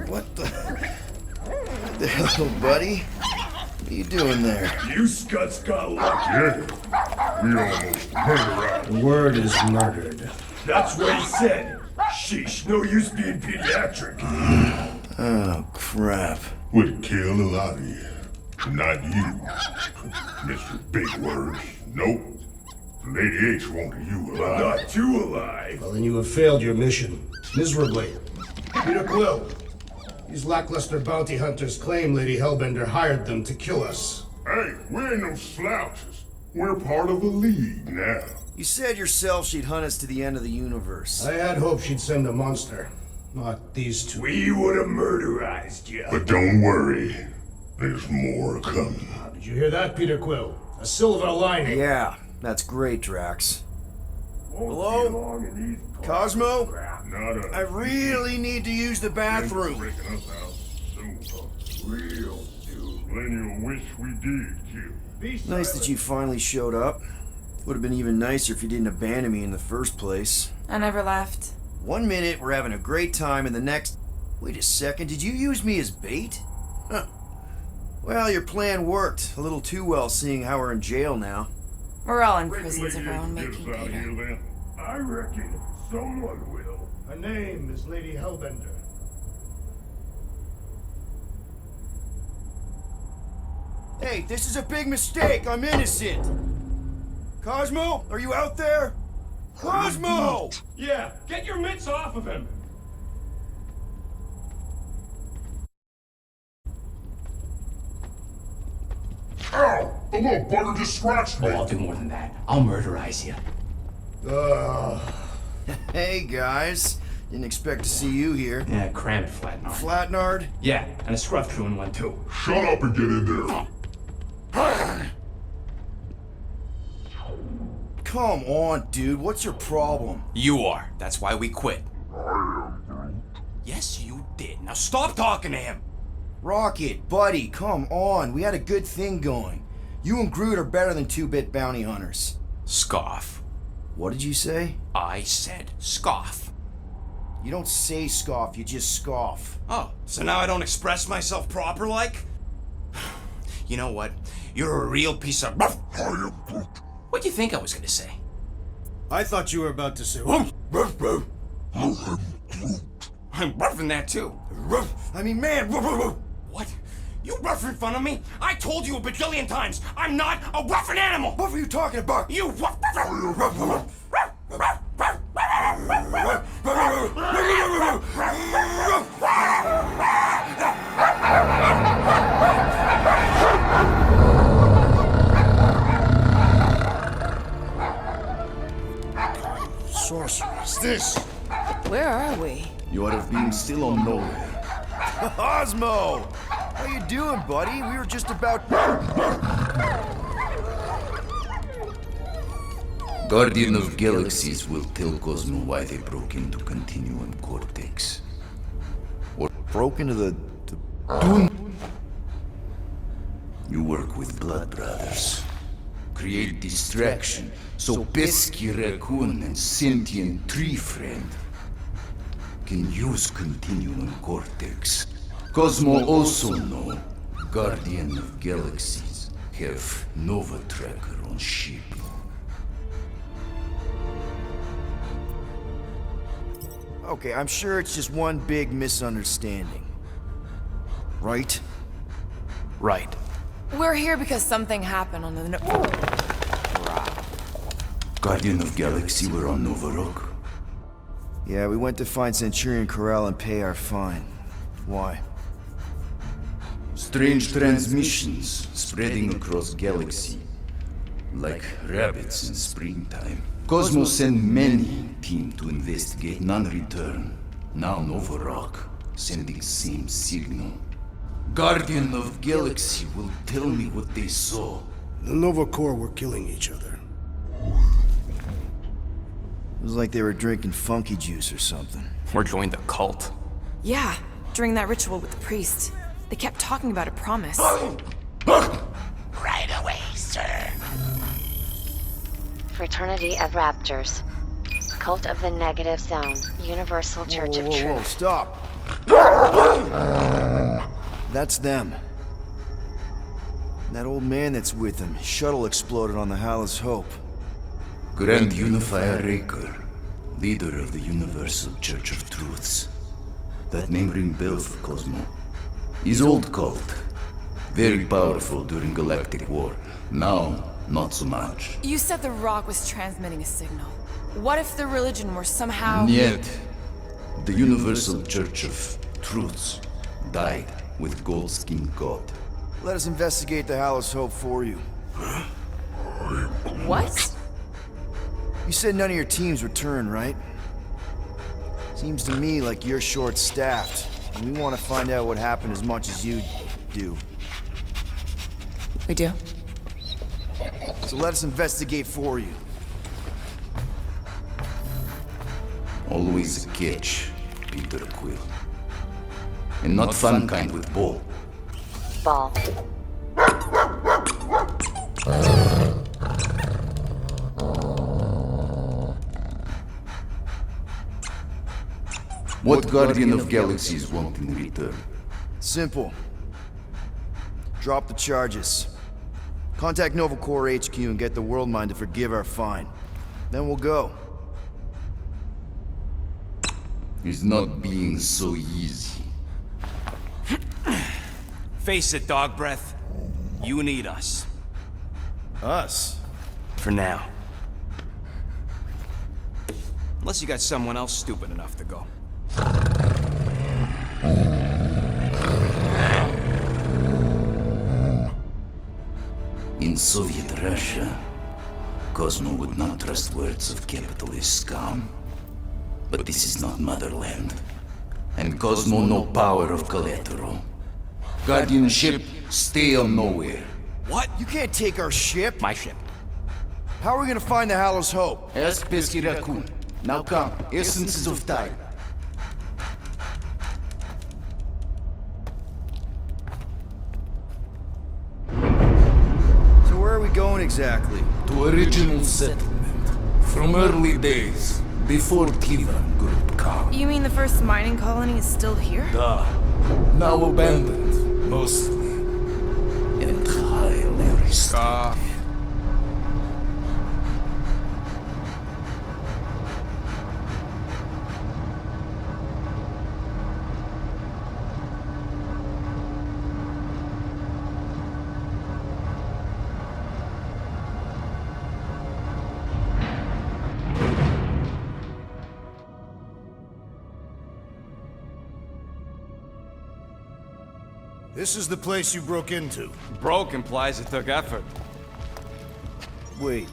What the hell, buddy? What are you doing there? You scuts got lucky. Yeah, we almost murdered. The word is murdered. That's what he said. Sheesh, no use being pediatric. Oh, crap. Would kill a lot of you. Not you, Mr. Big Words. Nope. Lady H wanted you alive. Not too alive. Well, then you have failed your mission. Miserably. Peter Quill. These lackluster bounty hunters claim Lady Hellbender hired them to kill us. Hey, we ain't no slouches. We're part of a league now. You said yourself she'd hunt us to the end of the universe. I had hoped she'd send a monster. Not these two. We would have murderized you. But don't worry. There's more coming. Did you hear that, Peter Quill? A silver lining. Yeah, that's great, Drax. Won't Hello? be long in these Cosmo? crap. Not a... I really need to use the bathroom. Breaking us out soon. Real dude. Plenty of wish we did kill. Be Nice silent. that you finally showed up. Would have been even nicer if you didn't abandon me in the first place. I never left. 1 minute, we're having a great time, and the next... Wait a second, did you use me as bait? Huh. Well, your plan worked. A little too well, seeing how we're in jail now. We're all in Reckon prisons of Lady our own H making, can get us out of Peter. here then. I reckon someone will. Her name is Lady Hellbender. Hey, this is a big mistake. I'm innocent. Cosmo, are you out there? Cosmo! Yeah, get your mitts off of him. Ow! The little bugger just scratched me. Oh, I'll do more than that. I'll murderize you. Hey, guys. Didn't expect to see you here. Yeah, cram it, Flatnard. Flatnard? Yeah, and a scruff crew in one too. Shut up and get in there. Come on, dude. What's your problem? You are. That's why we quit. Yes, you did. Now stop talking to him. Rocket, buddy, come on. We had a good thing going. You and Groot are better than two-bit bounty hunters. Scoff. What did you say? I said scoff. You don't say scoff, you just scoff. Oh, so now I don't express myself proper like? You know what? You're a real piece of... What'd you think I was gonna say? I thought you were about to say, I'm roughing that too. I mean, man. What? You rough in front of me? I told you a bajillion times, I'm not a roughing animal! What were you talking about? You rough... sorceress, this? Where are we? You have been still on nowhere. Cosmo! How you doing, buddy? We were just about... Guardian of Galaxies will tell Cosmo why they broke into Continuum Cortex. Or Broke into the... you work with Blood Brothers. Create distraction so pesky Raccoon and sentient tree friend can use Continuum Cortex. Cosmo also know Guardian of Galaxies have Nova Tracker on ship. Okay, I'm sure it's just one big misunderstanding. Right? Right. We're here because something happened on the... Guardian of Galaxy were on Nova Rock. Yeah, we went to find Centurion Corral and pay our fine. Why? Strange transmissions spreading across galaxy, like rabbits in springtime. Cosmo sent many team to investigate, none return. Now Nova Rock, sending same signal. Guardian of Galaxy will tell me what they saw. The Nova Corps were killing each other. It was like they were drinking funky juice or something. Or joined the cult. Yeah, during that ritual with the priest. They kept talking about a promise. Right away, sir. Fraternity of Raptors. Cult of the Negative Zone, Universal Church of Whoa, Truth. stop. That's them. That old man that's with him. His shuttle exploded on the Hallis Hope. Grand Unifier Raker, leader of the Universal Church of Truths. That name rings bells for Cosmo. His old cult. Very powerful during Galactic War. Now, not so much. You said the rock was transmitting a signal. What if the religion were somehow... Yet, the Universal Church of Truths died with Gold-Skinned God. Let us investigate the Hallis Hope for you. What? You said none of your teams returned, right? Seems to me like you're short-staffed, and we want to find out what happened as much as you do. We do? So let us investigate for you. Always a catch, Peter Quill. And not fun kind with ball. Ball. What Guardian of Galaxies want in return? Simple. Drop the charges. Contact Nova Corps HQ and get the World Mind to forgive our fine. Then we'll go. It's not being so easy. Face it, dog breath. You need us. Us? For now. Unless you got someone else stupid enough to go. In Soviet Russia, Cosmo would not trust words of capitalist scum. But this is not motherland. And Cosmo no power of collateral. Guardianship, stay on nowhere. What? You can't take our ship? My ship. How are we gonna find the Hallis Hope? Ask Pesky Raccoon. Now come, essences of time. So where are we going exactly? To original settlement. From early days, before Kivan Groot come. You mean the first mining colony is still here? Now abandoned, mostly. And highly restricted. This is the place you broke into. Broke implies it took effort. Wait,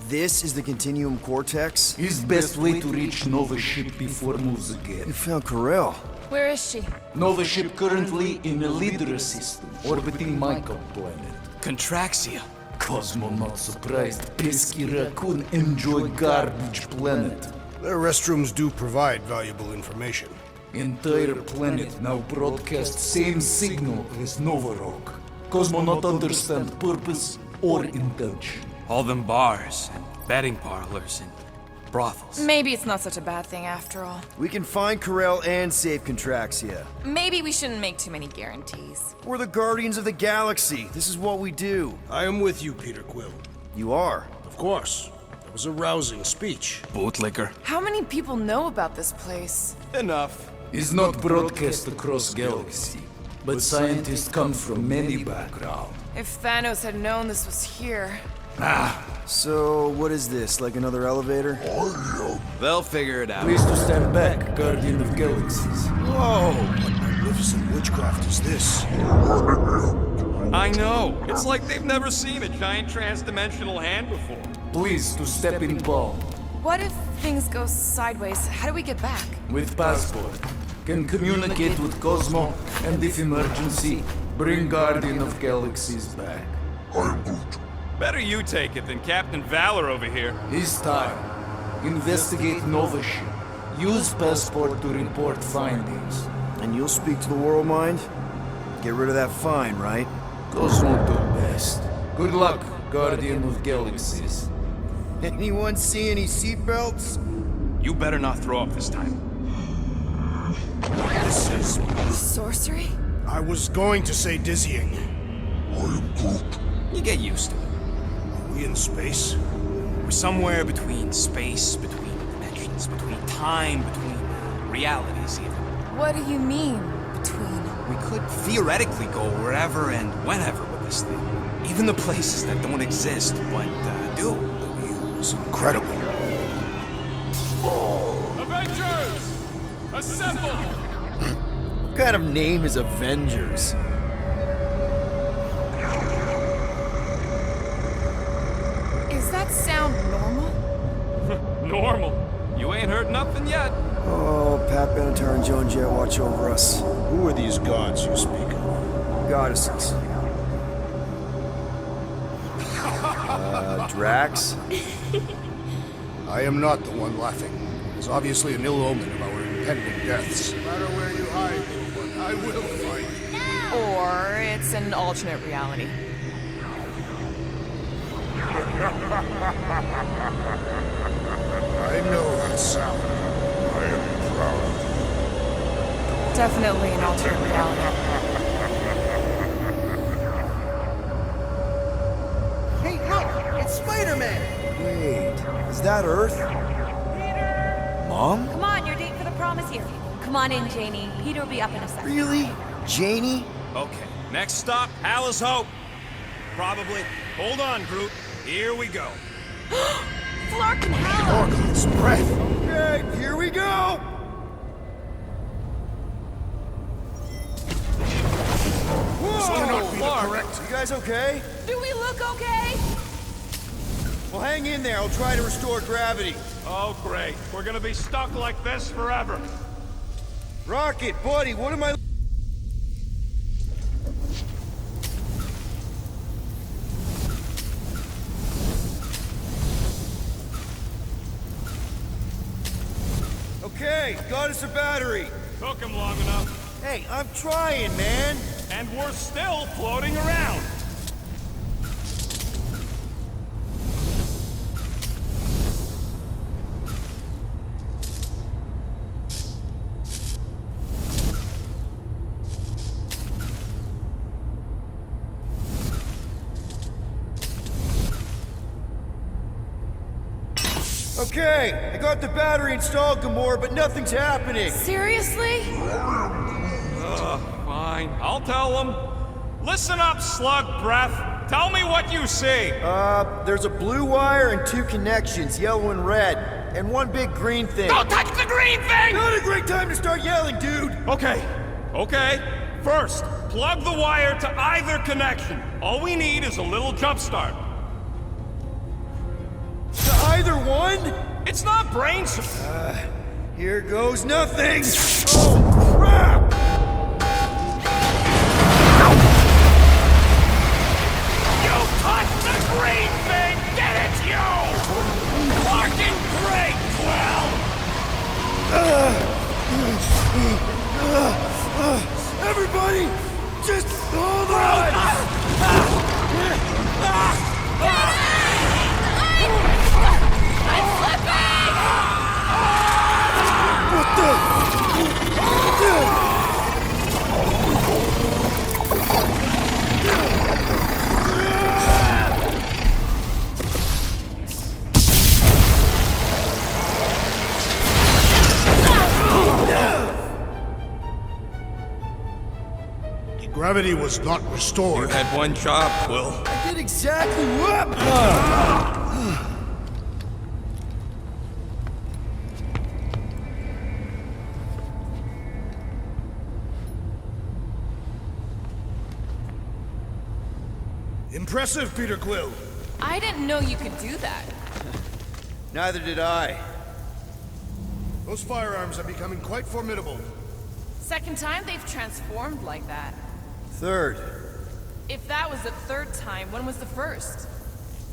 this is the Continuum Cortex? His best way to reach Nova ship before moves again. You found Corel. Where is she? Nova ship currently in a Lydra system, orbiting Michael planet. Contraxia. Cosmo not surprised. Pesky Raccoon enjoy garbage planet. Their restrooms do provide valuable information. Entire planet now broadcast same signal as Nova Rock. Cosmo not understand purpose or intention. All them bars and betting parlors and brothels. Maybe it's not such a bad thing after all. We can find Corel and save Contraxia. Maybe we shouldn't make too many guarantees. We're the Guardians of the Galaxy. This is what we do. I am with you, Peter Quill. You are. Of course. That was a rousing speech. Bootlicker. How many people know about this place? Enough. Is not broadcast across galaxy, but scientists come from many backgrounds. If Thanos had known this was here... So, what is this? Like another elevator? They'll figure it out. Please to stand back, Guardian of Galaxies. Whoa! What magnificent witchcraft is this? I know. It's like they've never seen a giant trans-dimensional hand before. Please to step in palm. What if things go sideways? How do we get back? With passport. Can communicate with Cosmo, and if emergency, bring Guardian of Galaxies back. Better you take it than Captain Valor over here. His time. Investigate Nova ship. Use passport to report findings. And you'll speak to the World Mind? Get rid of that fine, right? Cosmo do best. Good luck, Guardian of Galaxies. Anyone see any seatbelts? You better not throw up this time. This is... Sorcery? I was going to say dizzying. You get used to it. Are we in space? We're somewhere between space, between dimensions, between time, between realities even. What do you mean, between? We could theoretically go wherever and whenever with this thing. Even the places that don't exist, but do. It's incredible. Avengers! Assemble! What kind of name is Avengers? Is that sound normal? Normal. You ain't heard nothing yet. Oh, Pat Benatar and Joan Jett watch over us. Who are these gods you speak of? Goddesses. Drax? I am not the one laughing. It's obviously an ill omen of our impending deaths. No matter where you hide, little one, I will fight. Or it's an alternate reality. I know that sound. I am proud. Definitely an alternate reality. Hey, look! It's Spider-Man! Wait, is that Earth? Mom? Come on, your date for the prom is here. Come on in, Janie. Peter will be up in a second. Really? Janie? Okay, next stop, Hal's Hope. Probably. Hold on, Groot. Here we go. Flark and Hal! Orc's breath. Okay, here we go! This cannot be the Flark, correct. you guys okay? Do we look okay? Well, hang in there. I'll try to restore gravity. Oh, great. We're gonna be stuck like this forever. Rocket, buddy, what am I... Okay, got us a battery. Took him long enough. Hey, I'm trying, man. And we're still floating around. Okay, I got the battery installed, Gamora, but nothing's happening. Seriously? Fine. I'll tell them. Listen up, slug breath. Tell me what you see. There's a blue wire and 2 connections, yellow and red, and 1 big green thing. Don't touch the green thing! Not a great time to start yelling, dude! Okay. First, plug the wire to either connection. All we need is a little jump start. To either one? It's not brains. Here goes nothing! Oh, crap! You touched the green thing! Get it, you! Fucking great, Quill! Everybody, just hold on! I'm slipping! What the? Gravity was not You restored. had one job, Quill. I did exactly what? Impressive, Peter Quill. I didn't know you could do that. Neither did I. Those firearms are becoming quite formidable. Second time they've transformed like that. Third, If that was the third time, when was the first?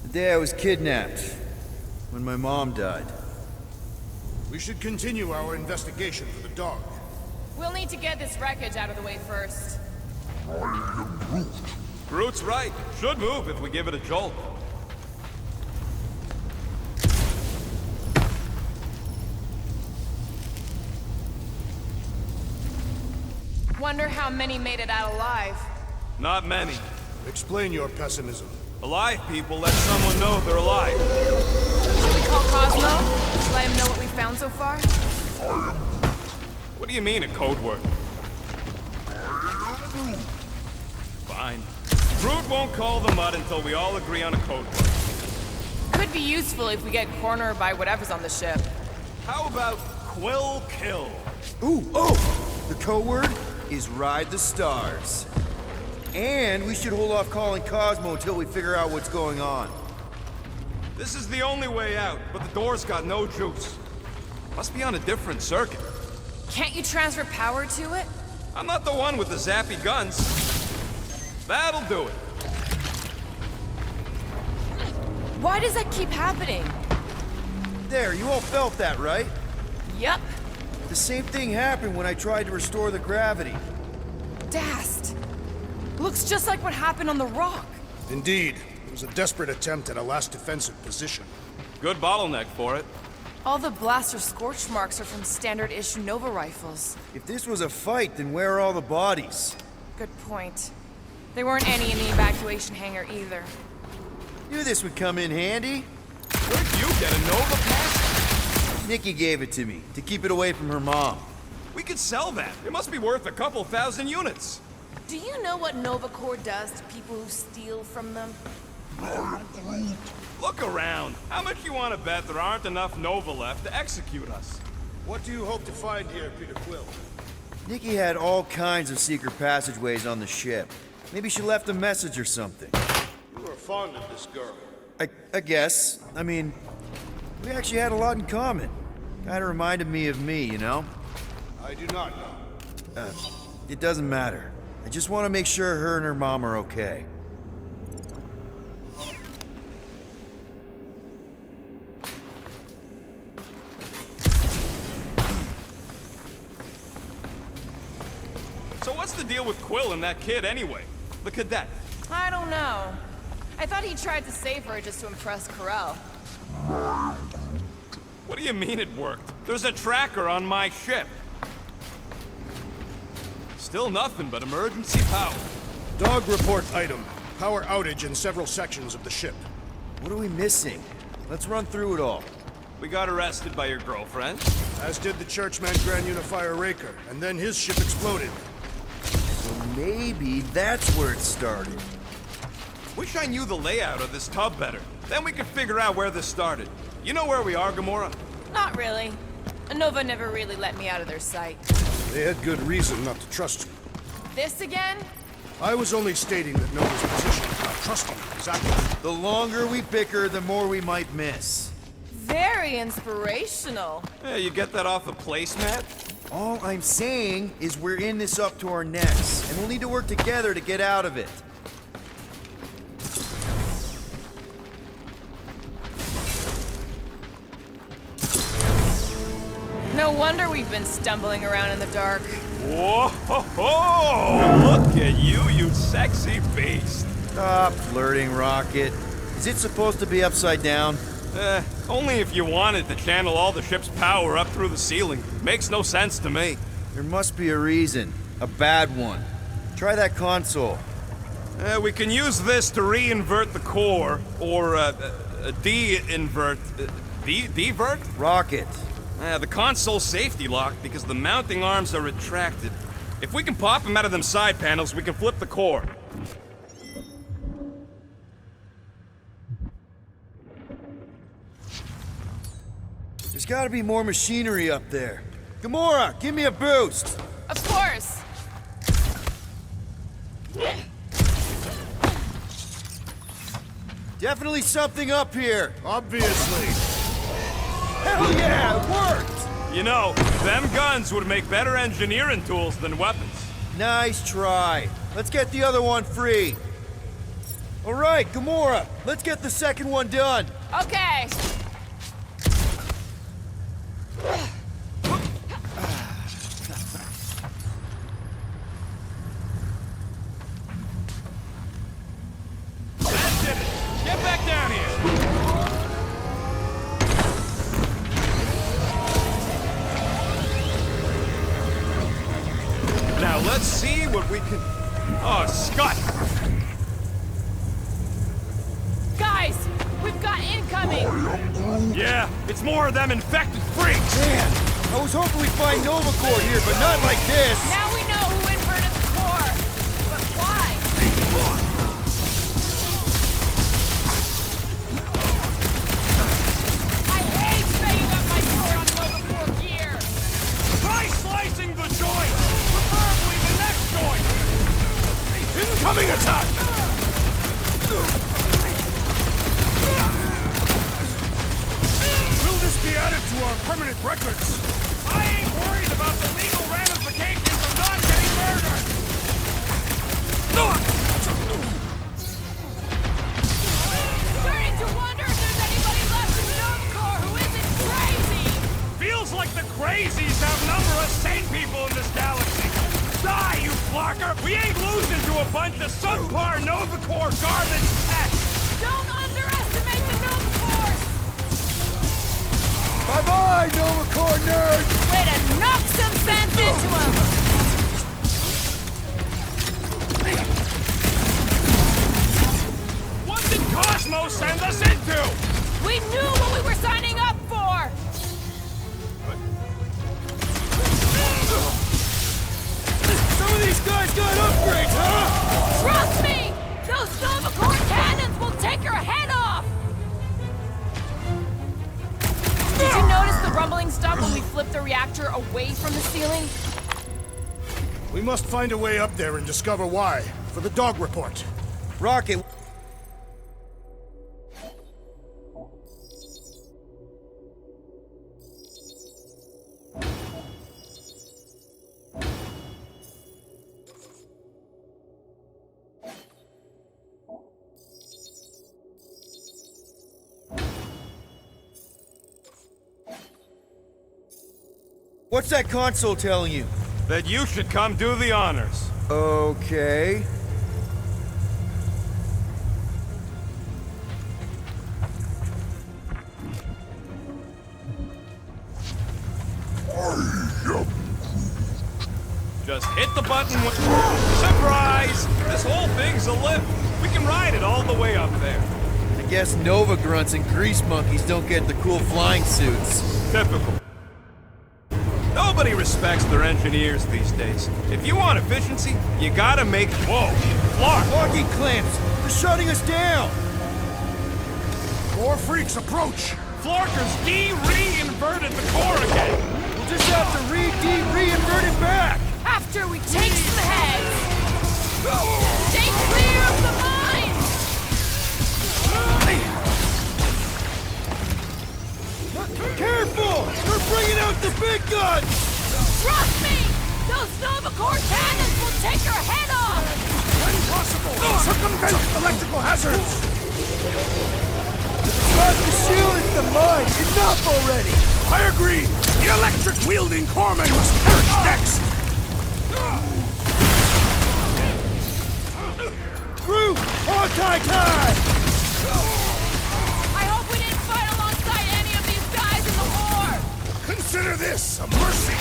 the day I was kidnapped. When my mom died. We should continue our investigation for the dog. We'll need to get this wreckage out of the way first. Groot's right. Should move if we give it a jolt. Wonder how many made it out alive. Not many. Explain your pessimism. Alive people let someone know they're alive. Should we call Cosmo? Just let him know what we found so far? What do you mean, a code word? Fine. Groot won't call the mud until we all agree on a code word. Could be useful if we get cornered by whatever's on the ship. How about Quill Kill? Ooh, oh! The code word is Ride the Stars. And we should hold off calling Cosmo until we figure out what's going on. This is the only way out, but the door's got no juice. Must be on a different circuit. Can't you transfer power to it? I'm not the one with the zappy guns. That'll do it. Why does that keep happening? There, you all felt that, right? Yup. The same thing happened when I tried to restore the gravity. Dast. Looks just like what happened on the rock. Indeed. It was a desperate attempt at a last defensive position. Good bottleneck for it. All the blaster scorch marks are from standard-issue Nova rifles. If this was a fight, then where are all the bodies? Good point. There weren't any in the evacuation hangar either. Knew this would come in handy. Where'd you get a Nova pass? Nikki gave it to me, to keep it away from her mom. We could sell that. It must be worth a couple thousand units. Do you know what Nova Corps does to people who steal from them? Look around. How much you want to bet there aren't enough Nova left to execute us? What do you hope to find here, Peter Quill? Nikki had all kinds of secret passageways on the ship. Maybe she left a message or something. You are fond of this girl. I guess. I mean, we actually had a lot in common. Kinda reminded me of me, you know? I do not know. It doesn't matter. I just want to make sure her and her mom are okay. So what's the deal with Quill and that kid anyway? The cadet. I don't know. I thought he tried to save her just to impress Corel. What do you mean it worked? There's a tracker on my ship. Still nothing but emergency power. Dog report item. Power outage in several sections of the ship. What are we missing? Let's run through it all. We got arrested by your girlfriend. As did the Churchman Grand Unifier Raker, and then his ship exploded. So maybe that's where it started. Wish I knew the layout of this tub better. Then we could figure out where this started. You know where we are, Gamora? Not really. Nova never really let me out of their sight. They had good reason not to trust you. This again? I was only stating that Nova's position, not trusting you, exactly. The longer we bicker, the more we might miss. Very inspirational. Yeah, you get that off a placemat? All I'm saying is we're in this up to our necks, and we'll need to work together to get out of it. No wonder we've been stumbling around in the dark. Whoa! Look at you, you sexy beast. Stop flirting, Rocket. Is it supposed to be upside down? Only if you wanted to channel all the ship's power up through the ceiling. Makes no sense to me. There must be a reason. A bad one. Try that console. We can use this to re-invert the core, or de-invert... Divert? Rocket. The console's safety locked because the mounting arms are retracted. If we can pop them out of them side panels, we can flip the core. There's gotta be more machinery up there. Gamora, give me a boost! Of course! Definitely something up here! Obviously. Hell yeah, it worked! You know, them guns would make better engineering tools than weapons. Nice try. Let's get the other one free. All right, Gamora, let's get the second one done. Okay. That did it! Get back down here! Now let's we can... Oh, Scott! Guys, we've got incoming! Yeah, it's more of them infected freaks! Man, I was hoping we'd find Nova Corps here, but not like this! Now we know who inverted the core! But why? I hate banging up my door on Nova Corps gear! Try slicing the joint! Preferably the next joint! Incoming attack! Will this be added to our permanent records? I ain't worried about the legal ramifications of not getting murdered! Starting to wonder if there's anybody left in Nova Corps who isn't crazy! Feels like the crazies outnumber us sane people in this galaxy! Die, you blocker! We ain't losing to a bunch of subpar Nova Corps garbage tech! Don't underestimate the Nova Corps! Bye-bye, Nova Corps nerds! Way to knock some sense into him! What did Cosmos send us into? We knew what we were signing up for! Some of these guys got upgrades, huh? Trust me! Those Nova Corps cannons will take your head off! Did you notice the rumbling stuff when we flipped the reactor away from the ceiling? We must find a way up there and discover why, for the dog report. Rocket. What's that console telling you? That you should come do the honors. Okay. Just hit the button when... Surprise! This whole thing's a lift. We can ride it all the way up there. I guess Nova grunts and grease monkeys don't get the cool flying suits. Typical. Nobody respects their engineers these days. If you want efficiency, you gotta make... Whoa! Clark! Locking clamps! They're shutting us down! More freaks approach! Florker's de-re-inverted the core again! We'll just have to re-de-re-invert it back! After we take some heads! Stay clear of the mines! Careful! They're bringing out the big guns! Trust me! Those Nova Corps cannons will take your head off! When possible, circumvent electrical hazards! Start the shield at the mine! Enough already! I agree! The electric-wielding corpsman must perish next! Groot! Tie! I hope we didn't fight alongside any of these guys in the war! Consider this a mercy!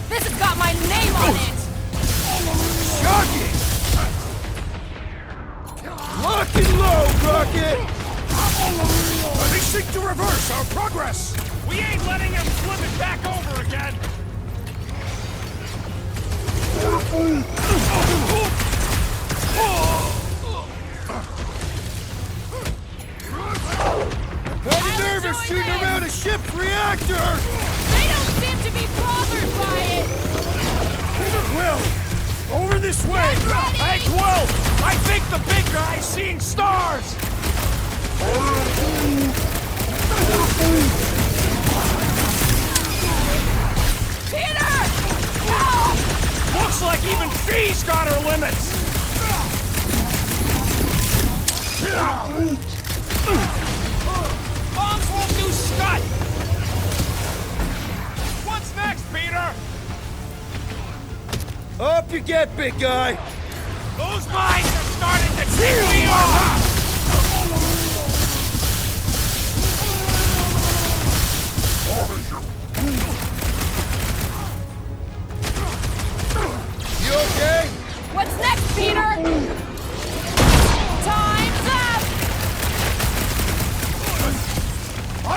This has got my name on it! Shocking! Lock and load, Rocket! They seek to reverse our progress! We ain't letting him flip it back over again! I'm nervous shooting around a ship's reactor! They don't seem to be bothered by it! Peter Quill! Over this way! Hey, Quill! I think the big guy's seeing stars! Peter! No! Looks like even she's got her limits! Bombs won't do scut! What's next, Peter? Up you get, big guy! Those mines are starting to tick me off!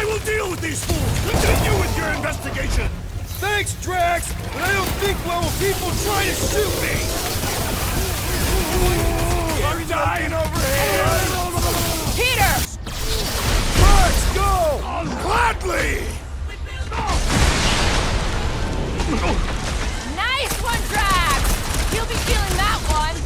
I will deal with these fools! Continue with your investigation! Thanks, Drax, but I don't think well of people trying to shoot me! I'm dying over here! Peter! Let's go! Gladly! Nice one, Drax! He'll be feeling that one.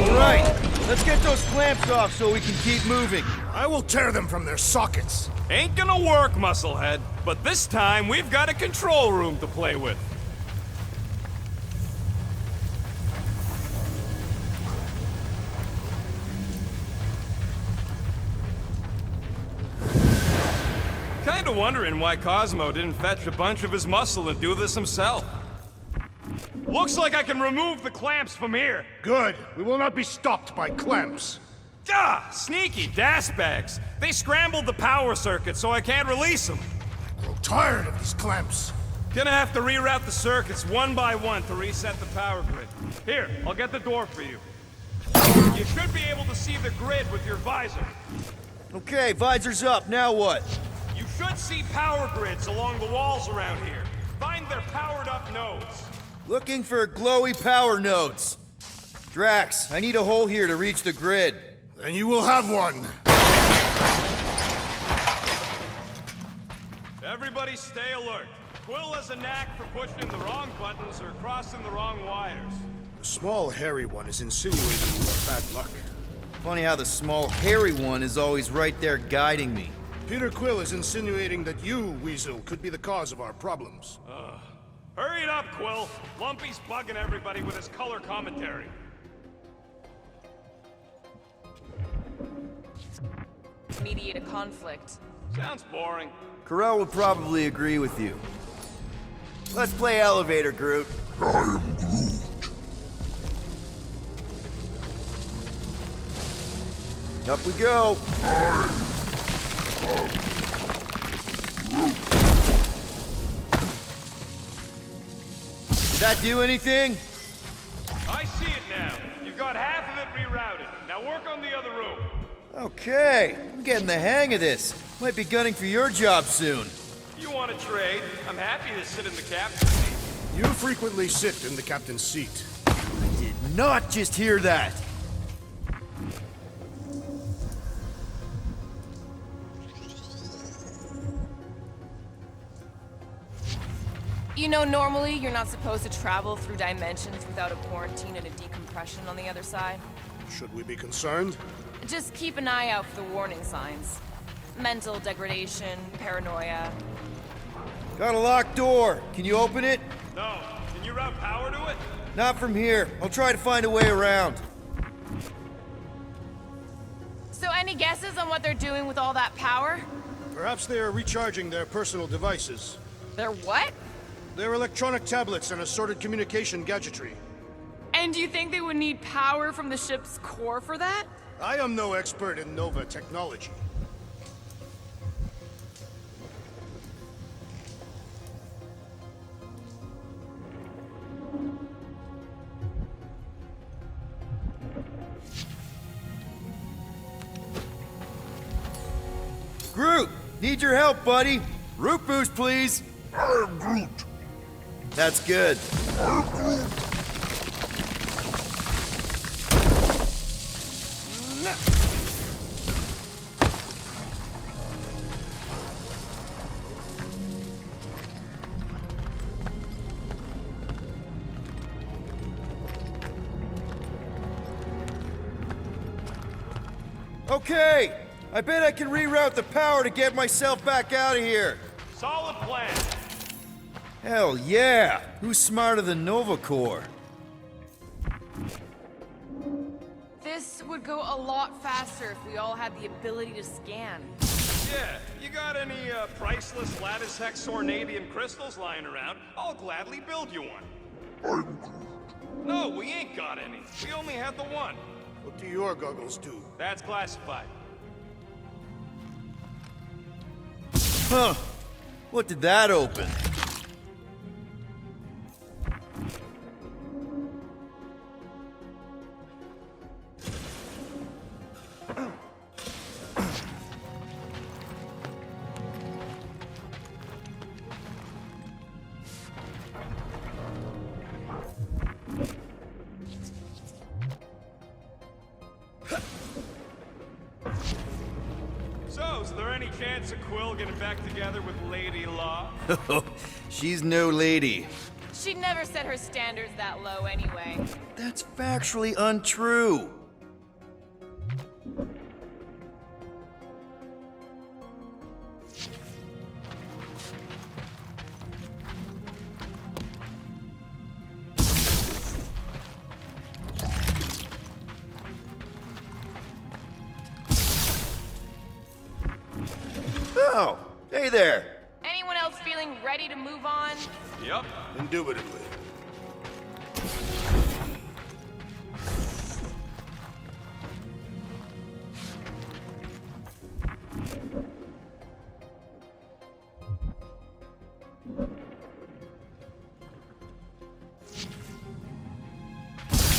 All right, let's get those clamps off so we can keep moving. I will tear them from their sockets. Ain't gonna work, musclehead. But this time, we've got a control room to play with. Kinda wondering why Cosmo didn't fetch a bunch of his muscle and do this himself. Looks like I can remove the clamps from here. Good. We will not be stopped by clamps. Ah, sneaky das bags. They scrambled the power circuit so I can't release them. I grow tired of these clamps. Gonna have to reroute the circuits one by one to reset the power grid. Here, I'll get the door for you. You should be able to see the grid with your visor. Okay, visor's up, now what? You should see power grids along the walls around here. Find their powered up nodes. Looking for glowy power nodes. Drax, I need a hole here to reach the grid. Then you will have one. Everybody stay alert. Quill has a knack for pushing the wrong buttons or crossing the wrong wires. The small, hairy one is insinuating you are bad luck. Funny how the small, hairy one is always right there guiding me. Peter Quill is insinuating that you, Weasel, could be the cause of our problems. Hurry it up, Quill. Lumpy's bugging everybody with his color commentary. Mediate a conflict. Sounds boring. Carell would probably agree with you. Let's play elevator, Groot. I am Groot. Up we go. Did that do anything? I see it now. You've got half of it rerouted. Now work on the other room. Okay, I'm getting the hang of this. Might be gunning for your job soon. You want to trade? I'm happy to sit in the captain's seat. You frequently sit in the captain's seat. I did not just hear that. You know, normally you're not supposed to travel through dimensions without a quarantine and a decompression on the other side. Should we be concerned? Just keep an eye out for the warning signs. Mental degradation, paranoia. Got a locked door. Can you open it? No. Can you route power to it? Not from here. I'll try to find a way around. So any guesses on what they're doing with all that power? Perhaps they are recharging their personal devices. They're what? Their electronic tablets and assorted communication gadgetry. And do you think they would need power from the ship's core for that? I am no expert in Nova technology. Groot, need your help, buddy. Root boost, please. I am Groot. That's good. I am Groot. Okay, I bet I can reroute the power to get myself back out of here. Solid plan. Hell yeah! Who's smarter than Nova Corps? This would go a lot faster if we all had the ability to scan. Yeah, you got any priceless lattice hex ornadium crystals lying around? I'll gladly build you one. I'm Groot. No, we ain't got any. We only had the one. What do your goggles do? That's classified. Huh. What did that open? any chance of Quill getting back together with Lady Law? She's no lady. She never set her standards that low anyway. That's factually untrue. Oh, hey there. Anyone else feeling ready to move on? Yep. Indubitably.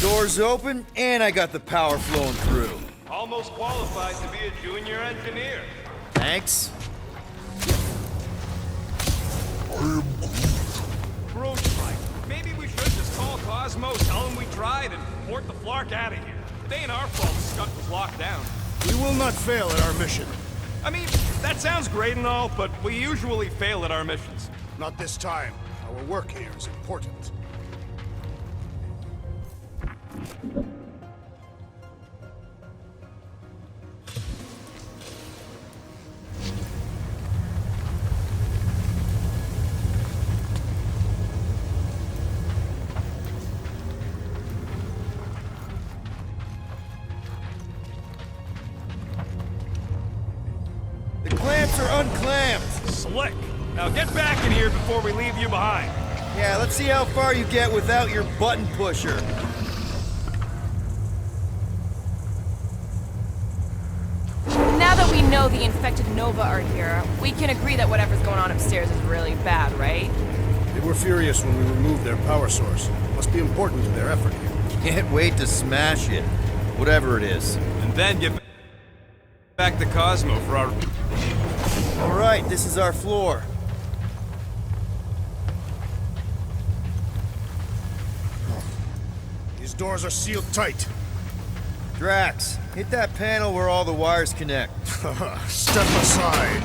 Doors open, and I got the power flowing through. Almost qualified to be a junior engineer. Thanks. Groot's right. Maybe we should just call Cosmo, tell him we tried, and port the Flark out of here. It ain't our fault the Scud was locked down. We will not fail at our mission. I mean, that sounds great and all, but we usually fail at our missions. Not this time. Our work here is important. The clamps are unclamped. Slick. Now get back in here before we leave you behind. Yeah, let's see how far you get without your button pusher. Now that we know the infected Nova are here, we can agree that whatever's going on upstairs is really bad, right? They were furious when we removed their power source. Must be important to their effort here. Can't wait to smash it. Whatever it is. And then get back to Cosmo for our... Alright, this is our floor. These doors are sealed tight. Drax, hit that panel where all the wires connect. Step aside.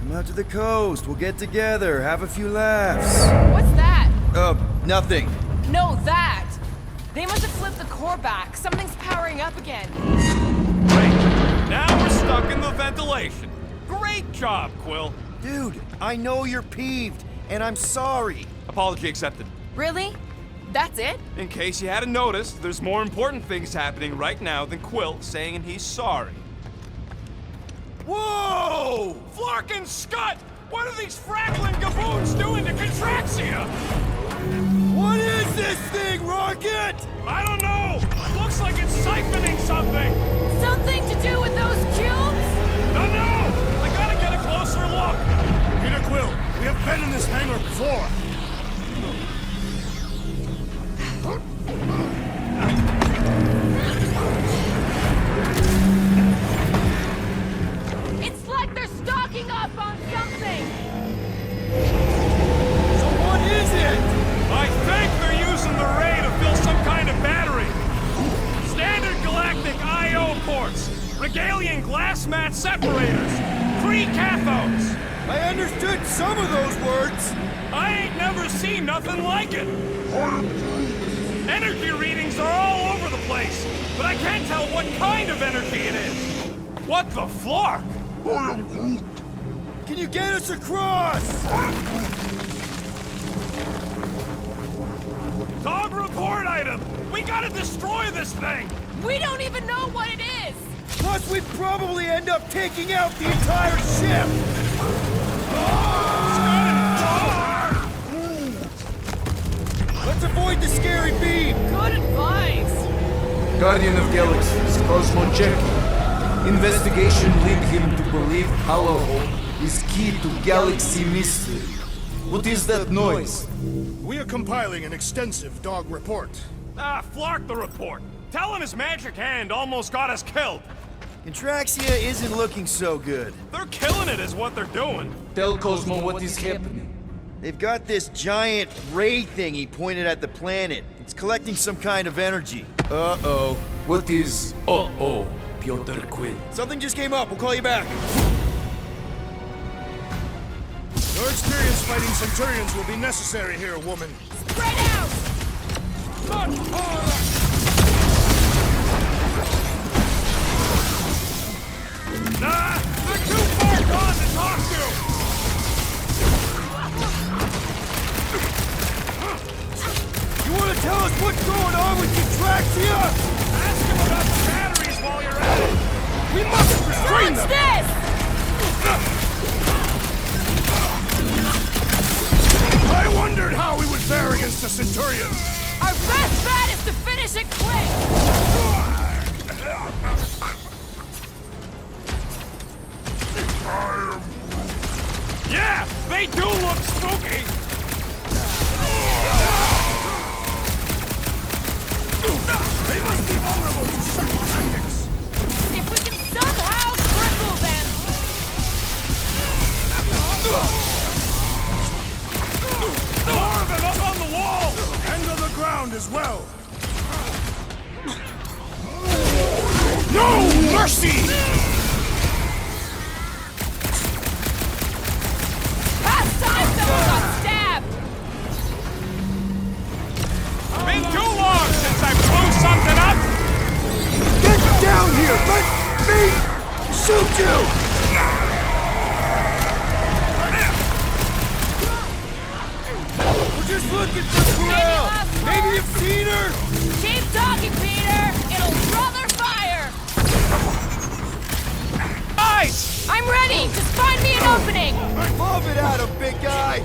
Come out to the coast. We'll get together, have a few laughs. What's that? Nothing. No, that! They must have flipped the core back. Something's powering up again. Great. Now we're stuck in the ventilation. Great job, Quill. Dude, I know you're peeved, and I'm sorry. Apology accepted. Really? That's it? In case you hadn't noticed, there's more important things happening right now than Quill saying he's sorry. Whoa! Flark and Scud! What are these frackling gaboons doing to Contraxia? What is this thing, Rocket? I don't know! Looks like it's siphoning something! Something to do with those cubes? Don't know! I gotta get a closer look! Peter Quill, we have been in this hangar before. It's like they're stocking up on something! So what is it? I think they're using the ray to fill some kind of battery. Standard galactic I.O. ports, Regalian glass mat separators, 3 cathodes. I understood some of those words. I ain't never seen nothing like it. Energy readings are all over the place, but I can't tell what kind of energy it is. What the flark? Can you get us across? Dog report item! We gotta destroy this thing! We don't even know what it is! Plus, we'd probably end up taking out the entire ship! Let's avoid the scary beam! Good advice! Guardian of Galaxies, Cosmo Cherky. Investigation lead him to believe Hollow is key to galaxy mystery. What is that noise? We are compiling an extensive dog report. Ah, Flark the report. Tell him his magic hand almost got us killed. Contraxia isn't looking so good. They're killing it is what they're doing. Tell Cosmo what is happening. They've got this giant ray thingy pointed at the planet. It's collecting some kind of energy. Uh-oh. What is uh-oh, Peter Quill? Something just came up. We'll call you back. Your experience fighting Centurions will be necessary here, woman. Spread out! Nah, they're too far gone to talk to! You want to tell us what's going on with you, Drax here? Ask him about the batteries while you're at it! We must restrain What's them! this? I wondered how we would fare against the Centurions! Our best bet is to finish it quick! Yeah, they do look spooky! They must be vulnerable to certain tactics! If we can somehow cripple them! More of them up on the wall! And on the ground as well! No mercy! Past time someone got stabbed! Been too long since I blew something up! Get down here! Let me shoot you! We're just looking for Corral! Maybe you've seen her! Keep talking, Peter! It'll draw their fire! Guys! I'm ready! Just find me an opening! Love it out of big guy!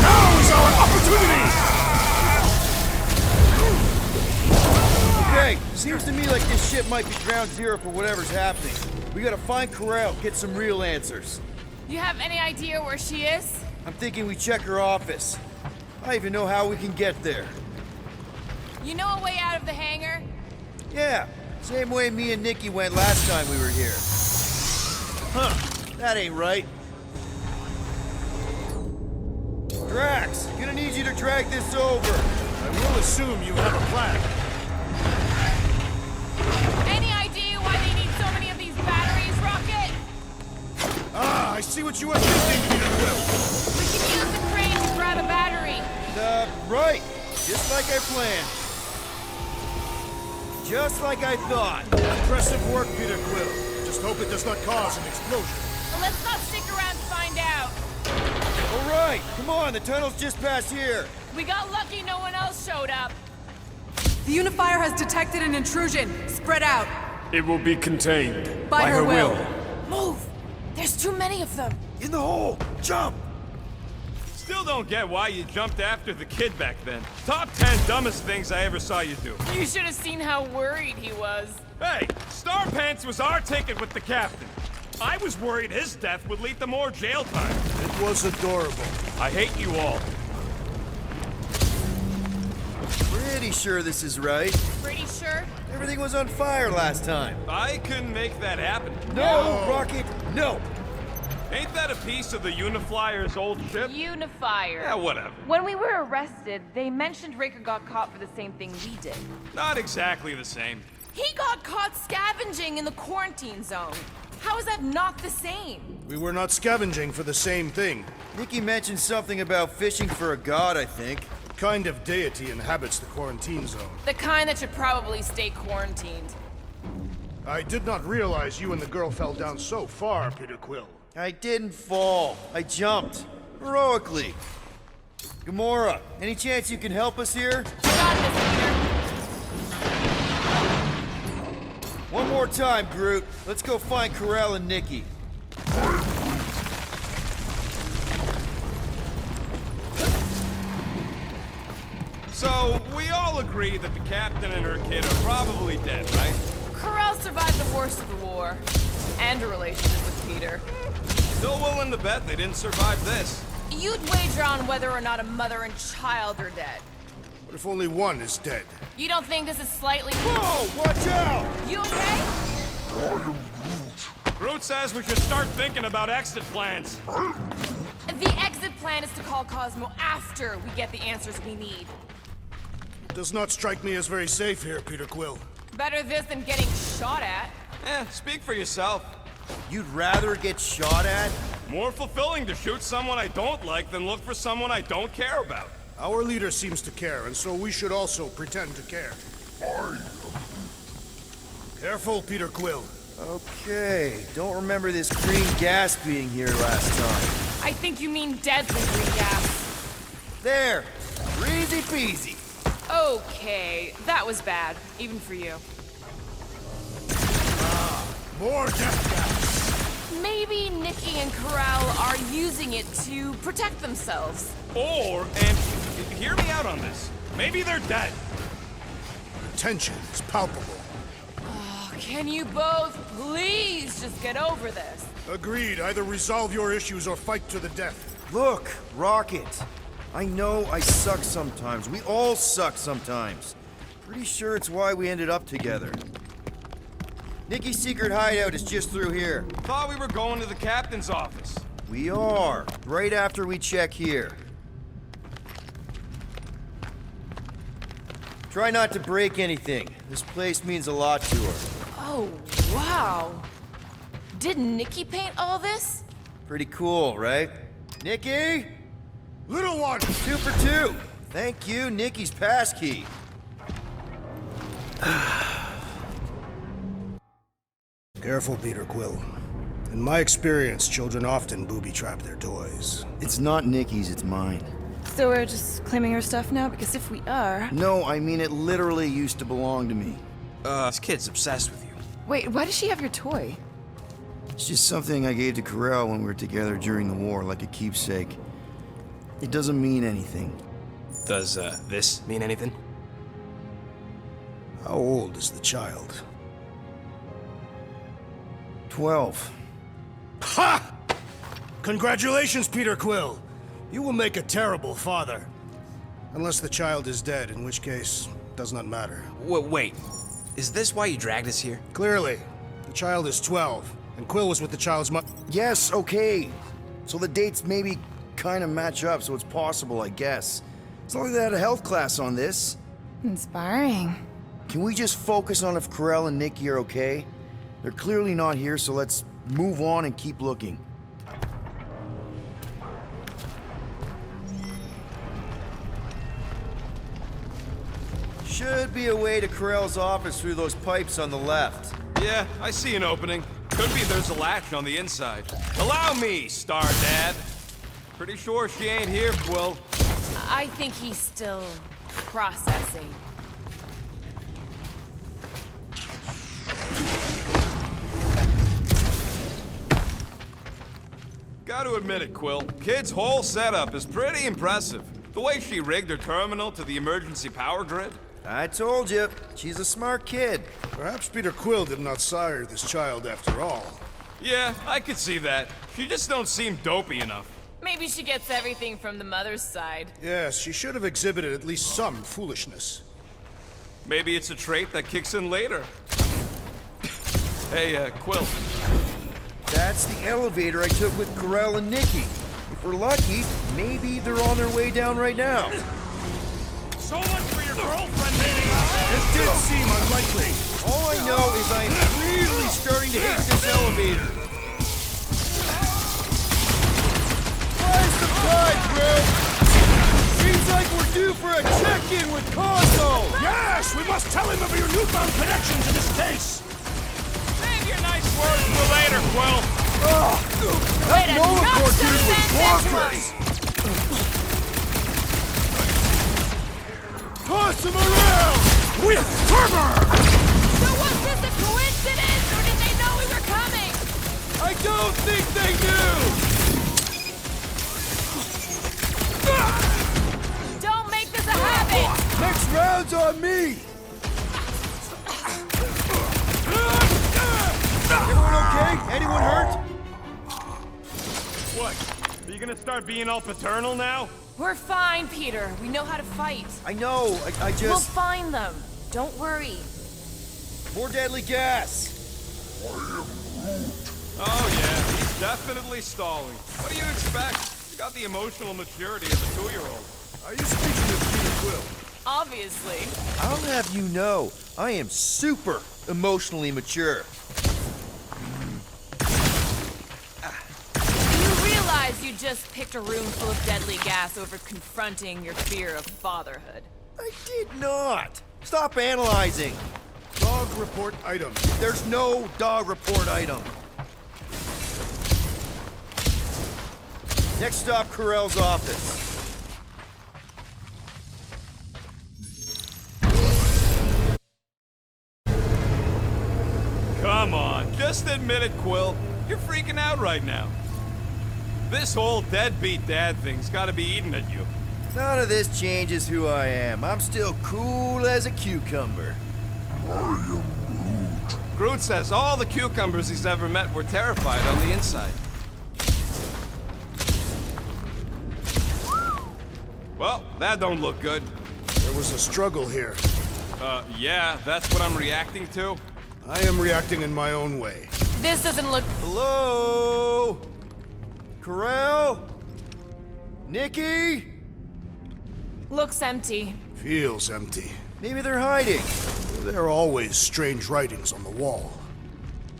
Now is our opportunity! Okay, seems to me like this ship might be ground zero for whatever's happening. We gotta find Corral, get some real answers. You have any idea where she is? I'm thinking we check her office. I even know how we can get there. You know a way out of the hangar? Yeah, same way me and Nikki went last time we were here. Huh, that ain't right. Drax, gonna need you to drag this over. I will assume you have a plan. Any idea why they need so many of these batteries, Rocket? Ah, I see what you are thinking, Peter Quill. We can use the crane to grab a battery. Right. Just like I planned. Just like I thought. Impressive work, Peter Quill. Just hope it does not cause an explosion. Well, let's not stick around to find out. All right, come on, the tunnel's just past here. We got lucky no one else showed up. The Unifier has detected an intrusion. Spread out. It will be contained. By her will. Move! There's too many of them. In the hole! Jump! Still don't get why you jumped after the kid back then. Top 10 dumbest things I ever saw you do. You should have seen how worried he was. Hey, Star Pants was our ticket with the captain. I was worried his death would lead to more jail time. It was adorable. I hate you all. Pretty sure this is right. Pretty sure? Everything was on fire last time. I couldn't make that happen. No, Rocket, no! Ain't that a piece of the Uniflyer's old ship? Unifier. Yeah, whatever. When we were arrested, they mentioned Raker got caught for the same thing we did. Not exactly the same. He got caught scavenging in the quarantine zone. How is that not the same? We were not scavenging for the same thing. Nikki mentioned something about fishing for a god, I think. What kind of deity inhabits the quarantine zone? The kind that should probably stay quarantined. I did not realize you and the girl fell down so far, Peter Quill. I didn't fall. I jumped. Heroically. Gamora, any chance you can help us here? Got this, Peter. One more time, Groot. Let's go find Corral and Nikki. So, we all agree that the captain and her kid are probably dead, right? Corral survived the worst of the war. And a relationship with Peter. Still willing to bet they didn't survive this. You'd wager on whether or not a mother and child are dead. What if only one is dead? You don't think this is slightly... Whoa! Watch out! You okay? Groot says we should start thinking about exit plans. The exit plan is to call Cosmo after we get the answers we need. Does not strike me as very safe here, Peter Quill. Better this than getting shot at. Speak for yourself. You'd rather get shot at? More fulfilling to shoot someone I don't like than look for someone I don't care about. Our leader seems to care, and so we should also pretend to care. Careful, Peter Quill. Okay, don't remember this green gas being here last time. I think you mean deadly green gas. There! Easy peasy! Okay, that was bad, even for you. More death gas! Maybe Nikki and Corral are using it to protect themselves. And hear me out on this. Maybe they're dead. The tension is palpable. Oh, can you both please just get over this? Agreed. Either resolve your issues or fight to the death. Look, Rocket. I know I suck sometimes. We all suck sometimes. Pretty sure it's why we ended up together. Nikki's secret hideout is just through here. Thought we were going to the captain's office. We are. Right after we check here. Try not to break anything. This place means a lot to her. Oh, wow. Did Nikki paint all this? Pretty cool, right? Nikki? Little one! 2 for 2. Thank you, Nikki's passkey. Careful, Peter Quill. In my experience, children often booby-trap their toys. It's not Nikki's, it's mine. So we're just claiming her stuff now? Because if we are... No, I mean it literally used to belong to me. This kid's obsessed with you. Wait, why does she have your toy? It's just something I gave to Corral when we were together during the war, like a keepsake. It doesn't mean anything. Does, this mean anything? How old is the child? 12. Ha! Congratulations, Peter Quill! You will make a terrible father. Unless the child is dead, in which case, does not matter. Wait. Is this why you dragged us here? Clearly. The child is 12, and Quill was with the child's mother. Yes, okay. So the dates maybe kind of match up, so it's possible, I guess. It's not like they had a health class on this. Inspiring. Can we just focus on if Corral and Nikki are okay? They're clearly not here, so let's move on and keep looking. Should be a way to Corral's office through those pipes on the left. Yeah, I see an opening. Could be there's a latch on the inside. Allow me, Star Dad. Pretty sure she ain't here, Quill. I think he's still processing. Gotta admit it, Quill. Kid's whole setup is pretty impressive. The way she rigged her terminal to the emergency power grid. I told you, she's a smart kid. Perhaps Peter Quill did not sire this child after all. Yeah, I could see that. She just don't seem dopey enough. Maybe she gets everything from the mother's side. Yes, she should have exhibited at least some foolishness. Maybe it's a trait that kicks in later. Hey, Quill. That's the elevator I took with Corral and Nikki. If we're lucky, maybe they're on their way down right now. So much for your girlfriend meeting. It did seem unlikely. All I know is I'm really starting to hate this elevator. Where's the time, Groot? Seems like we're due for a check-in with Cosmo. Yes, we must tell him of your newfound connection to this case. Save your nice words for later, Quill. That Nova Corps dude was bonkers. Toss him around! With fervor! So was this a coincidence, or did they know we were coming? I don't think they knew! Don't make this a habit! Next round's on me! Everyone okay? Anyone hurt? What? Are you gonna start being all paternal now? We're fine, Peter. We know how to fight. I know, I just... We'll find them. Don't worry. More deadly gas! Oh yeah, he's definitely stalling. What do you expect? Got the emotional maturity of a 2-year-old. Are you speaking of Peter Quill? Obviously. I'll have you know, I am super emotionally mature. You realize you just picked a room full of deadly gas over confronting your fear of fatherhood. I did not. Stop analyzing. Dog report item. There's no dog report item. Next stop, Carell's office. Come on, just admit it, Quill. You're freaking out right now. This whole deadbeat dad thing's gotta be eating at you. None of this changes who I am. I'm still cool as a cucumber. Groot says all the cucumbers he's ever met were terrified on the inside. Well, that don't look good. There was a struggle here. Yeah, that's what I'm reacting to. I am reacting in my own way. This doesn't look... Hello? Carell? Nikki? Looks empty. Feels empty. Maybe they're hiding. There are always strange writings on the wall.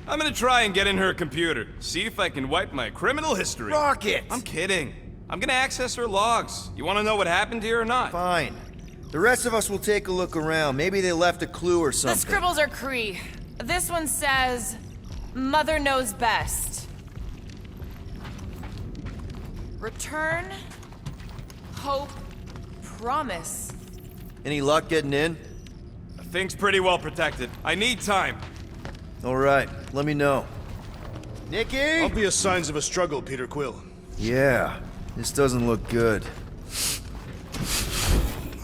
I'm gonna try and get in her computer, see if I can wipe my criminal history. Rocket! I'm kidding. I'm gonna access her logs. You wanna know what happened here or not? Fine. The rest of us will take a look around. Maybe they left a clue or something. The scribbles are Cree. This one says, Mother knows best. Return, hope, promise. Any luck getting in? Thing's pretty well protected. I need time. All right, let me know. Nikki? Obvious signs of a struggle, Peter Quill. Yeah, this doesn't look good.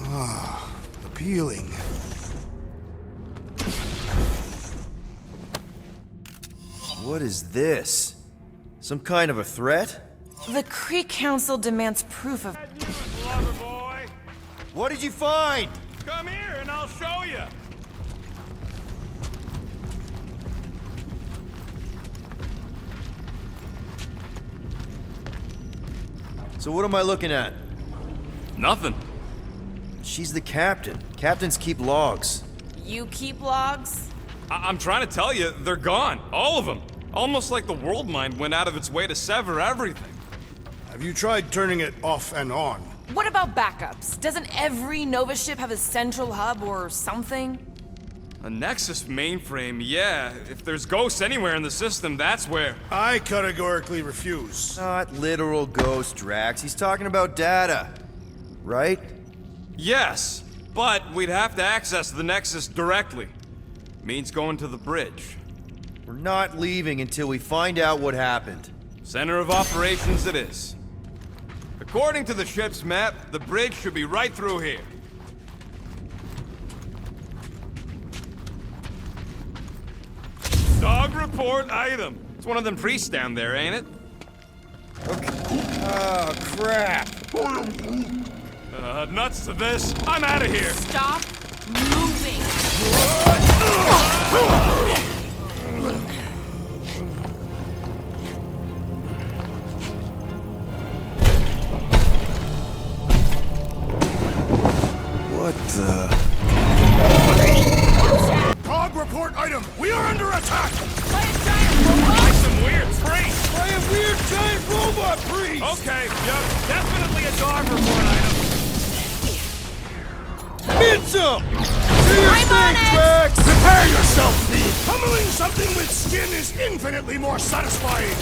Ah, appealing. What is this? Some kind of a threat? The Cree Council demands proof of... Lover boy. What did you find? Come here and I'll show you. So what am I looking at? Nothing. She's the captain. Captains keep logs. You keep logs? I'm trying to tell you, they're gone. All of them. Almost like the world mind went out of its way to sever everything. Have you tried turning it off and on? What about backups? Doesn't every Nova ship have a central hub or something? A Nexus mainframe, yeah. If there's ghosts anywhere in the system, that's where. I categorically refuse. Not literal ghost, Drax. He's talking about data. Right? Yes, but we'd have to access the Nexus directly. Means going to the bridge. We're not leaving until we find out what happened. Center of operations it is. According to the ship's map, the bridge should be right through here. Dog report item. It's one of them priests down there, ain't it? Okay. Oh, crap. Nuts to this. I'm out of here. Stop moving. What the... Dog report item! We are under attack! By a giant robot? By some weird priest. By a weird giant robot priest! Okay, yep, definitely a dog report item. Mince him! Do your I'm on thing, it! Drax! Prepare yourself, thief! Pummeling something with skin is infinitely more satisfying!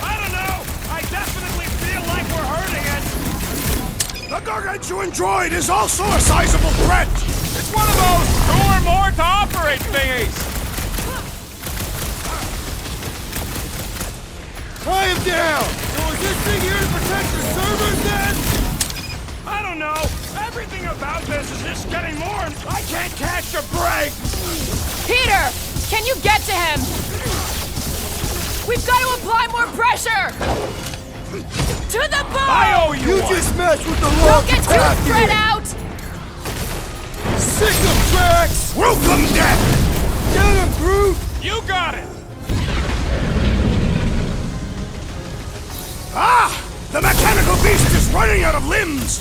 I don't know. I definitely feel like we're hurting it. The gargantuan droid is also a sizable threat! It's one of those 2 or more to operate thingies. Tie him down! So is this thing here to protect the servers then? I don't know. Everything about this is just getting more. I can't catch a break. Peter! Can you get to him? We've got to apply more pressure! To the bone! I owe you You one. just messed with the Don't log get too capacity! spread out! Sick of Drax! Welcome, death! Get him, Groot! You got it. Ah! The mechanical beast is running out of limbs!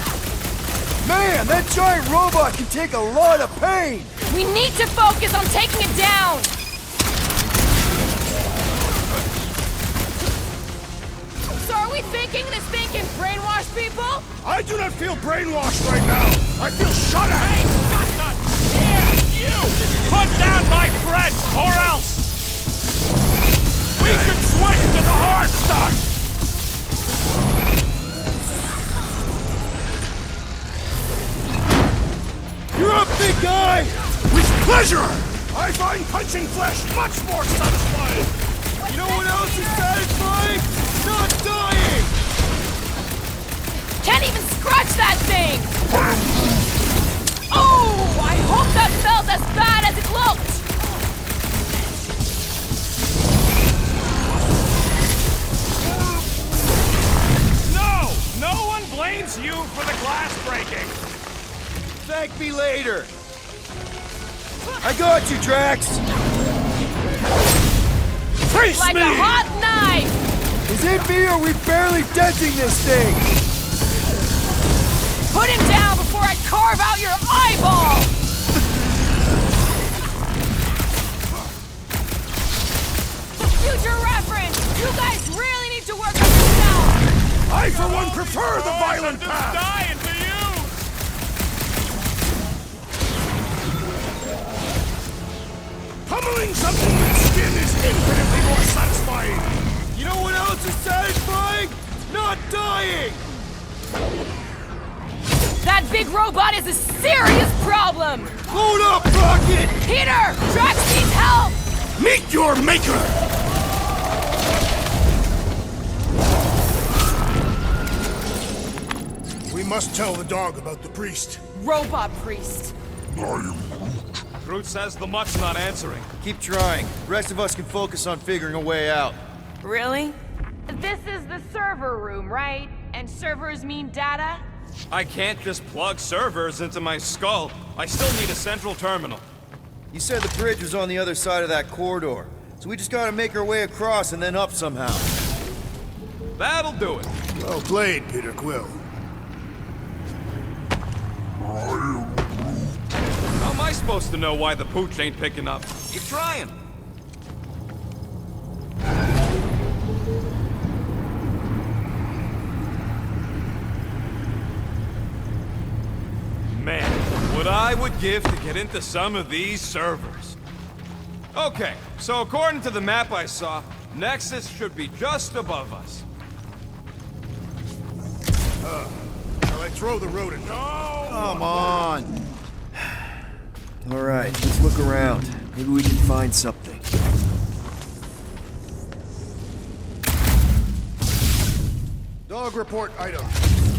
Man, that giant robot can take a lot of pain! We need to focus on taking it down! So are we thinking this thing can brainwash people? I do not feel brainwashed right now! I feel shut at! Hey, shut yeah, you! Put down my friend, or else! We should switch to the hard stuff! You're up, big guy! With pleasure! I find punching flesh much more satisfying! You know what else is satisfying? Not dying! Can't even scratch that thing! Oh! I hope that felt as bad as it looked! No one blames you for the glass breaking! Thank me later! I got you, Drax! Face Like me! a hot knife! Is it me or are we barely denting this thing? Put him down before I carve out your eyeball! Future reference! You guys really need to work on yourself! I, for one, prefer the violent path! Dying for you! Pummeling something with skin is infinitely more satisfying! You know what else is satisfying? Not dying! That big robot is a serious problem! Hold up, Rocket! Peter! Drax needs help! Meet your maker! We must tell the dog about the priest. Robot priest. Groot says the mutt's not answering. Keep trying. The rest of us can focus on figuring a way out. Really? This is the server room, right? And servers mean data? I can't just plug servers into my skull. I still need a central terminal. You said the bridge was on the other side of that corridor, so we just gotta make our way across and then up somehow. That'll do it. Well played, Peter Quill. How am I supposed to know why the pooch ain't picking up? Keep trying. Man, what I would give to get into some of these servers. Okay, so according to the map I saw, Nexus should be just above us. Shall I throw the rodent? No! Come on! Alright, let's look around. Maybe we can find something. Dog report item.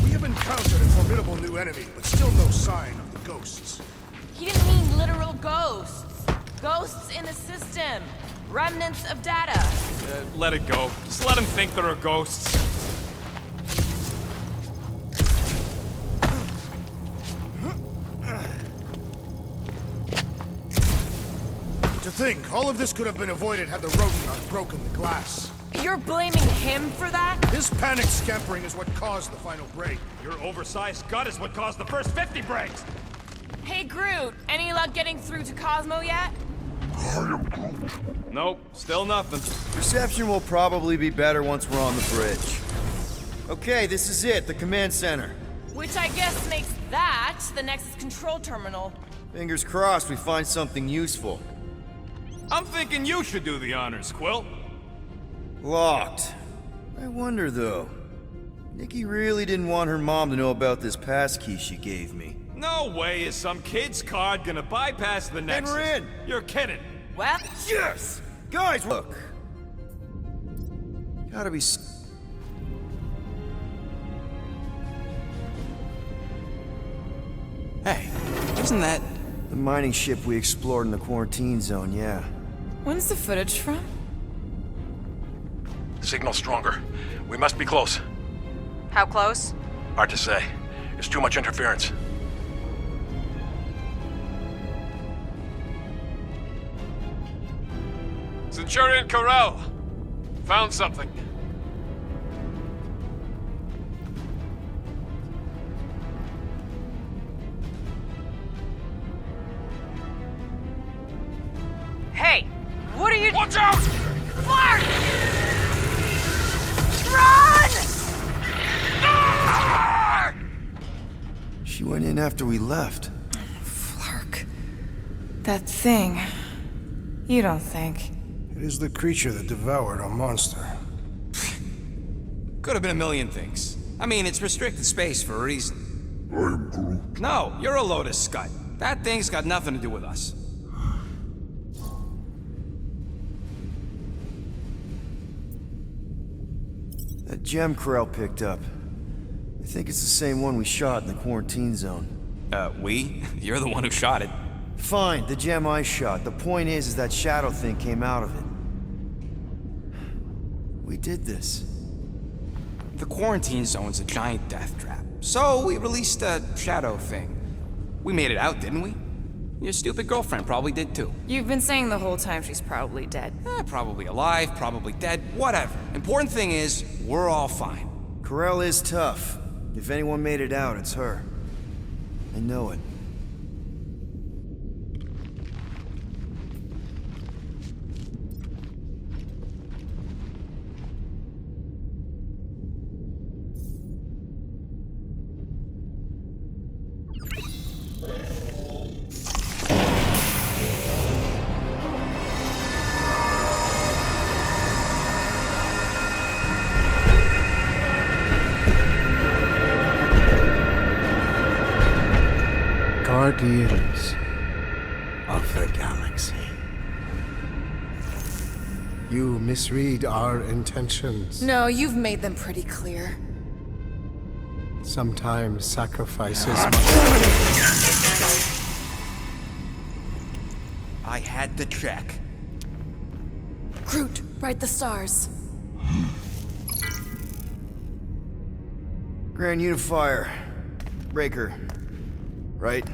We have encountered a formidable new enemy, but still no sign of the ghosts. He didn't mean literal ghosts. Ghosts in the system. Remnants of data. Let it go. Just let him think there are ghosts. To think, all of this could have been avoided had the rodent not broken the glass. You're blaming him for that? His panicked scampering is what caused the final break. Your oversized gut is what caused the first 50 breaks! Hey, Groot, any luck getting through to Cosmo yet? Nope, still nothing. Reception will probably be better once we're on the bridge. Okay, this is it, the command center. Which I guess makes that the Nexus control terminal. Fingers crossed we find something useful. I'm thinking you should do the honors, Quill. Locked. I wonder, though. Nikki really didn't want her mom to know about this passkey she gave me. No way is some kid's card gonna bypass the Nexus. we're in. You're kidding. Well, Yes! Guys, look! Gotta be Hey, isn't that... the mining ship we explored in the quarantine zone, yeah. when's the footage from? Signal stronger. We must be close. How close? Hard to say. There's too much interference. Centurion Corral. Found something. Hey, what are you— Watch out! Flark! Run! Ah! She went in after we left. Flark. That thing. You don't think? It is the creature that devoured our monster. Could have been a million things. I mean, it's restricted space for a reason. I'm Groot. No, you're a load of scud. That thing's got nothing to do with us. That gem Corell picked up. I think it's the same one we shot in the quarantine zone. We? You're the one who shot it. Fine, the gem I shot. The point is that shadow thing came out of it. We did this. The quarantine zone's a giant death trap. So we released a shadow thing. We made it out, didn't we? Your stupid girlfriend probably did too. You've been saying the whole time she's probably dead. Probably alive, probably dead, whatever. Important thing is, we're all fine. Corell is tough. If anyone made it out, it's her. I know it. Guardians of the Galaxy. You misread our intentions. No, you've made them pretty clear. Sometimes sacrifices I had to check. Groot, write the stars. Grand Unifier. Breaker. Right?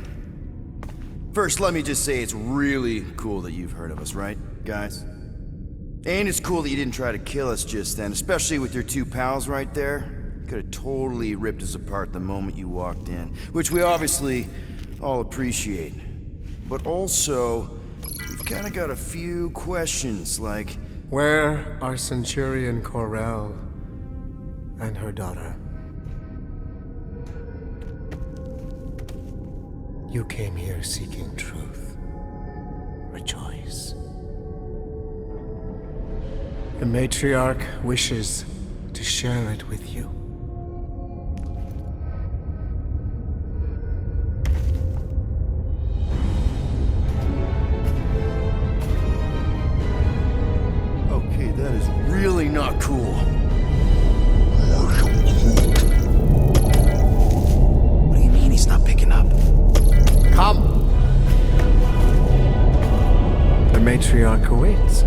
First, let me just say it's really cool that you've heard of us, right, guys? And it's cool that you didn't try to kill us just then, especially with your two pals right there. You could have totally ripped us apart the moment you walked in, which we obviously all appreciate. But also, we've kind of got a few questions, like... Where are Centurion Corell and her daughter? You came here seeking truth. Rejoice. The matriarch wishes to share it with you. Okay, that is really not cool. What do you mean he's not picking up? Come! The matriarch awaits.